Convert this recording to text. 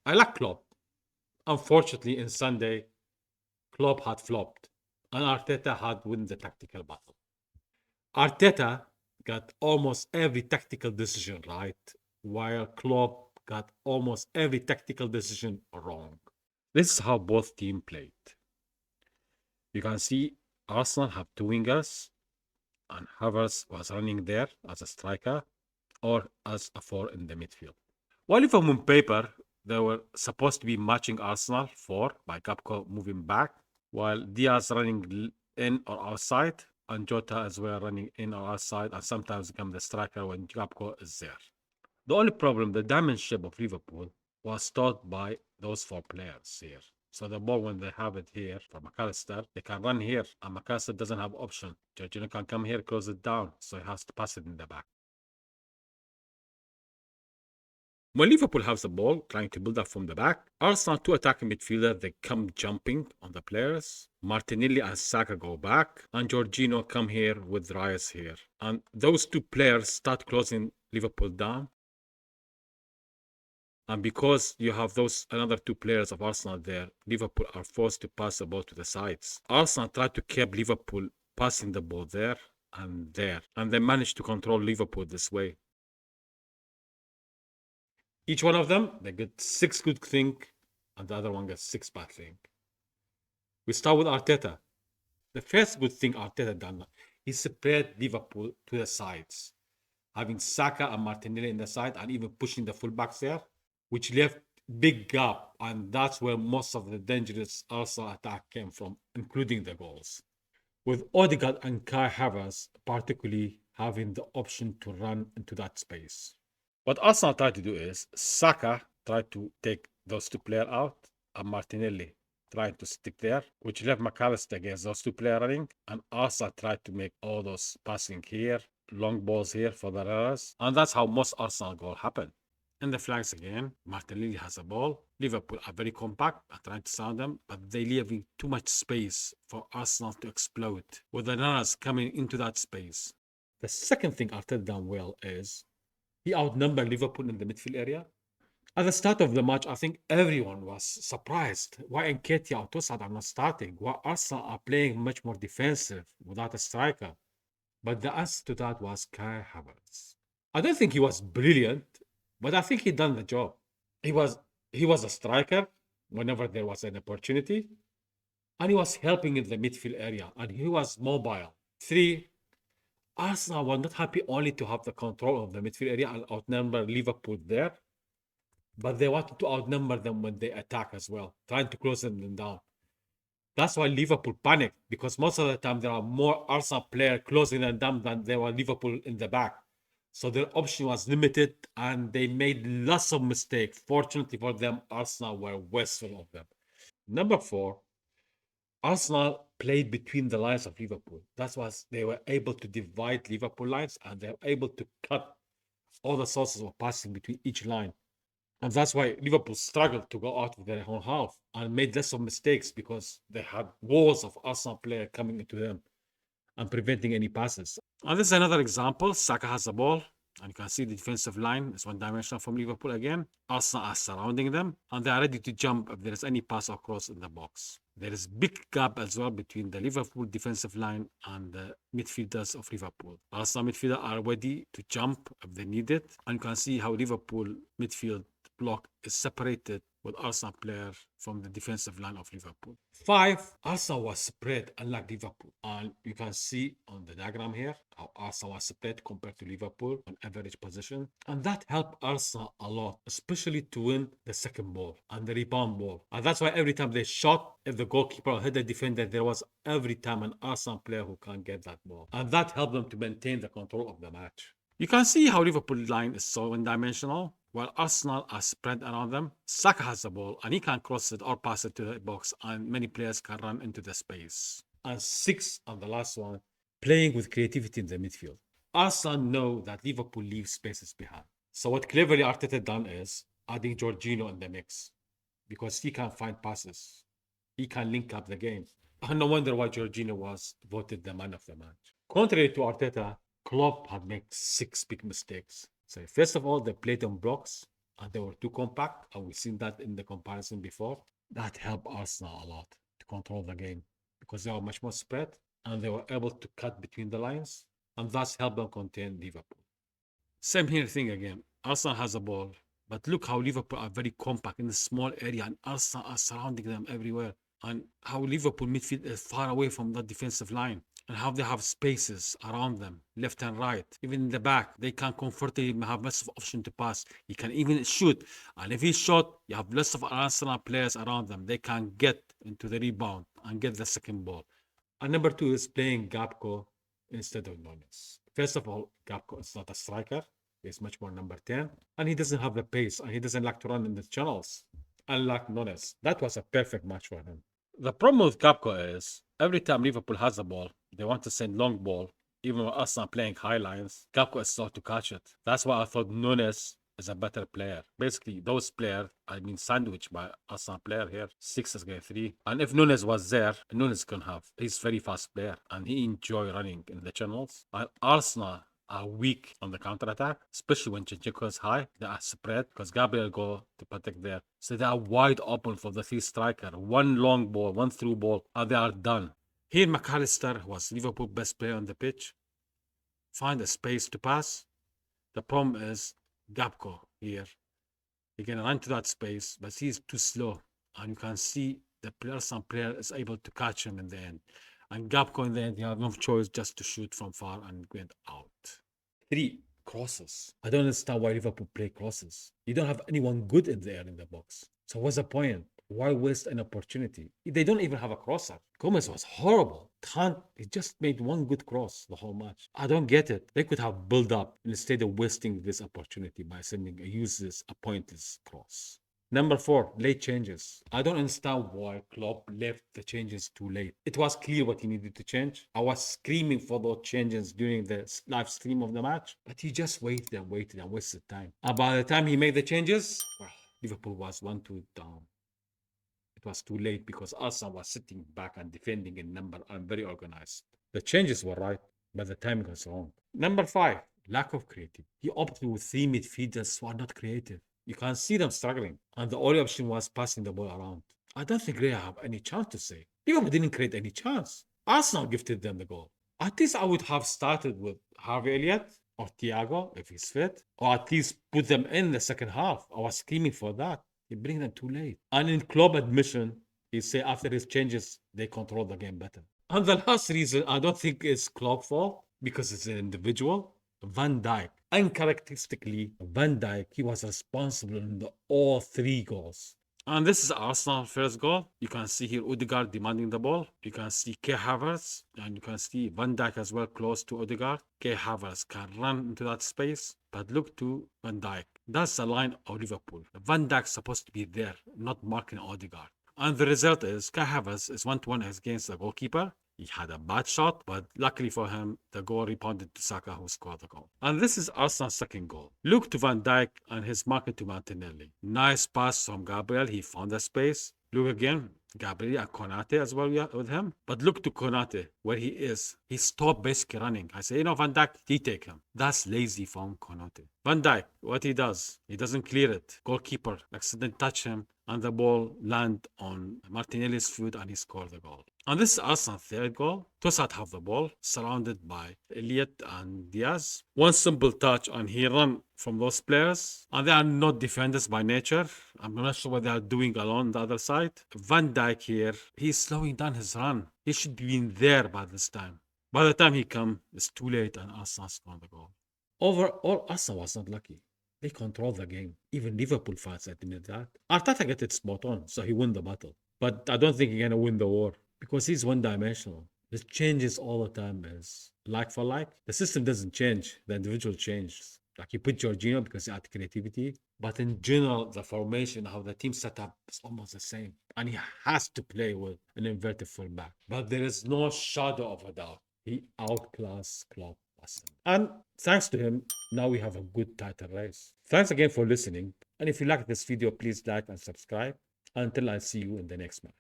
I like Klopp. Unfortunately, in Sunday, Klopp had flopped, and Arteta had won the tactical battle. Arteta got almost every tactical decision right, while Klopp got almost every tactical decision wrong. This is how both teams played. You can see Arsenal have two wingers, and Havertz was running there as a striker or as a four in the midfield. While if on paper, they were supposed to be matching Arsenal four by Capco moving back, while Diaz running in or outside, and Jota as well running in or outside, and sometimes become the striker when Capco is there. The only problem, the diamond shape of Liverpool was taught by those four players here. So the ball, when they have it here for McAllister, they can run here, and McAllister doesn't have option. Jorginho can come here, close it down, so he has to pass it in the back. When Liverpool has the ball, trying to build up from the back, Arsenal two attacking midfielders, they come jumping on the players. Martinelli and Saka go back, and Jorginho come here with Rice here. And those two players start closing Liverpool down. And because you have those another two players of Arsenal there, Liverpool are forced to pass the ball to the sides. Arsenal tried to keep Liverpool passing the ball there, and they managed to control Liverpool this way. Each one of them, they get six good things, and the other one gets six bad things. We start with Arteta. The first good thing Arteta done, he spread Liverpool to the sides, having Saka and Martinelli in the side, and even pushing the fullbacks there, which left big gap, and that's where most of the dangerous Arsenal attack came from, including the goals. With Odegaard and Kai Havertz particularly having the option to run into that space. What Arsenal tried to do is Saka tried to take those two players out, and Martinelli trying to stick there, which left McAllister against those two players running, and Arsenal tried to make all those passing here, long balls here for the runners, and that's how most Arsenal goal happened. In the flanks again, Martinelli has a ball. Liverpool are very compact and trying to sound them, but they leaving too much space for Arsenal to explode, with the runners coming into that space. The second thing Arteta done well is he outnumbered Liverpool in the midfield area. At the start of the match, I think everyone was surprised why Nketiah or Trossard are not starting, why Arsenal are playing much more defensive without a striker. But the answer to that was Kai Havertz. I don't think he was brilliant, but I think he done the job. He was he was a striker whenever there was an opportunity, and he was helping in the midfield area, and he was mobile. Three, Arsenal were not happy only to have the control of the midfield area and outnumber Liverpool there, but they wanted to outnumber them when they attack as well, trying to close them down. That's why Liverpool panicked, because most of the time there are more Arsenal players closing them down than there were Liverpool in the back. So their option was limited, and they made lots of mistakes. Fortunately for them, Arsenal were wasteful of them. Number four, Arsenal played between the lines of Liverpool. That's why they were able to divide Liverpool lines, and they were able to cut all the sources of passing between each line. And that's why Liverpool struggled to go out of their own half and made lots of mistakes, because they had walls of Arsenal players coming into them and preventing any passes. And this is another example. Saka has the ball, and you can see the defensive line is one dimensional from Liverpool again. Arsenal are surrounding them, and they are ready to jump if there is any pass across in the box. There is big gap as well between the Liverpool defensive line and the midfielders of Liverpool. Arsenal midfielders are ready to jump if they need it, and you can see how Liverpool midfield block is separated with Arsenal player from the defensive line of Liverpool. Five, Arsenal was spread unlike Liverpool. And you can see on the diagram here how Arsenal was spread compared to Liverpool on average position. And that helped Arsenal a lot, especially to win the second ball and the rebound ball. And that's why every time they shot, if the goalkeeper hit the defender, there was every time an Arsenal player who can get that ball. And that helped them to maintain the control of the match. You can see how Liverpool line is so one-dimensional. While Arsenal are spread around them, Saka has the ball and he can cross it or pass it to the box, and many players can run into the space. And six, on the last one, playing with creativity in the midfield. Arsenal know that Liverpool leaves spaces behind. So what cleverly Arteta done is adding Jorginho in the mix, because he can find passes. He can link up the game. And no wonder why Jorginho was voted the man of the match. Contrary to Arteta, Klopp had made six big mistakes. So first of all, they played on blocks. and they were too compact, and we've seen that in the comparison before. That helped Arsenal a lot to control the game because they were much more spread and they were able to cut between the lines and thus help them contain Liverpool. Same here thing again. Arsenal has a ball, but look how Liverpool are very compact in a small area and Arsenal are surrounding them everywhere. And how Liverpool midfield is far away from the defensive line and how they have spaces around them, left and right. Even in the back, they can comfortably have lots of option to pass. He can even shoot. And if he shot, you have lots of Arsenal players around them. They can get into the rebound and get the second ball. And number two is playing Gapco instead of Nunes. First of all, Gapco is not a striker. He's much more number 10. And he doesn't have the pace and he doesn't like to run in the channels. Unlike Nunes. That was a perfect match for him. The problem with Gapco is every time Liverpool has the ball, they want to send long ball. Even with us not playing high lines, Gapco is slow to catch it. That's why I thought Nunes is a better player. Basically, those players are being sandwiched by Arsenal player here. 6 is against 3. And if Nunes was there, Nunes can have. He's very fast player and he enjoy running in the channels. And Arsenal are weak on the counter-attack, especially when Zinchenko is high. They are spread because Gabriel go to protect there. So they are wide open for the 3 striker. One long ball, one through ball, and they are done. Here, McAllister, who was Liverpool's best player on the pitch, find a space to pass. The problem is Gapco here. He can run to that space, but he's too slow. And you can see the Arsenal player is able to catch him in the end. And Gapco in the end, he had no choice just to shoot from far and went out. 3 crosses. I don't understand why Liverpool play crosses. You don't have anyone good in the air in the box. So what's the point? Why waste an opportunity? They don't even have a crosser. Gomez was horrible. He just made one good cross the whole match. I don't get it. They could have built up instead of wasting this opportunity by sending a useless, a pointless cross. Number 4, late changes. I don't understand why Klopp left the changes too late. It was clear what he needed to change. I was screaming for those changes during the live stream of the match, but he just waited and wasted time. And by the time he made the changes, well, Liverpool was 1-2 down. It was too late because Arsenal was sitting back and defending in number and very organized. The changes were right, but the timing was wrong. Number 5, lack of creativity. He opted with 3 midfielders who are not creative. You can see them struggling. And the only option was passing the ball around. I don't think Rea have any chance to say. Liverpool didn't create any chance. Arsenal gifted them the goal. At least I would have started with Harvey Elliott or Thiago if he's fit. Or at least put them in the second half. I was screaming for that. You bring them too late. And in Klopp admission, he say after his changes, they control the game better. And the last reason, I don't think it's Klopp's fault because it's an individual. Van Dijk. Uncharacteristically, Van Dijk, he was responsible in all 3 goals. And this is Arsenal first goal. You can see here Odegaard demanding the ball. You can see Kai Havertz and you can see Van Dijk as well close to Odegaard. Kai Havertz can run into that space, but look to Van Dijk. That's the line of Liverpool. Van Dijk's supposed to be there, not marking Odegaard. And the result is Kai Havertz is 1-1 against the goalkeeper. He had a bad shot, but luckily for him, the goal rebounded to Saka, who scored the goal. And this is Arsenal's second goal. Look to Van Dijk and his marking to Martinelli. Nice pass from Gabriel. He found the space. Look again, Gabriel and Konate as well with him. But look to Konate, where he is. He stopped basically running. I say, Van Dijk, he take him. That's lazy from Konate. Van Dijk, what he does, he doesn't clear it. Goalkeeper accidentally touch him, and the ball land on Martinelli's foot, and he scored the goal. And this is Arsenal's third goal. Tossat have the ball, surrounded by Elliott and Diaz. One simple touch, and he run from those players. And they are not defenders by nature. I'm not sure what they are doing along the other side. Van Dijk here, he's slowing down his run. He should be in there by this time. By the time he come, it's too late, and Arsenal scored the goal. Overall, Arsenal was not lucky. They controlled the game. Even Liverpool fans admit that. Arteta got it spot on, so he won the battle. But I don't think he's going to win the war because he's one-dimensional. It changes all the time as like for like. The system doesn't change. The individual changes. Like you put Jorginho because he had creativity. But in general, the formation, how the team set up is almost the same. And he has to play with an inverted fullback. But there is no shadow of a doubt. He outclassed Klopp. And thanks to him, now we have a good title race. Thanks again for listening. And if you like this video, please like and subscribe. Until I see you in the next one.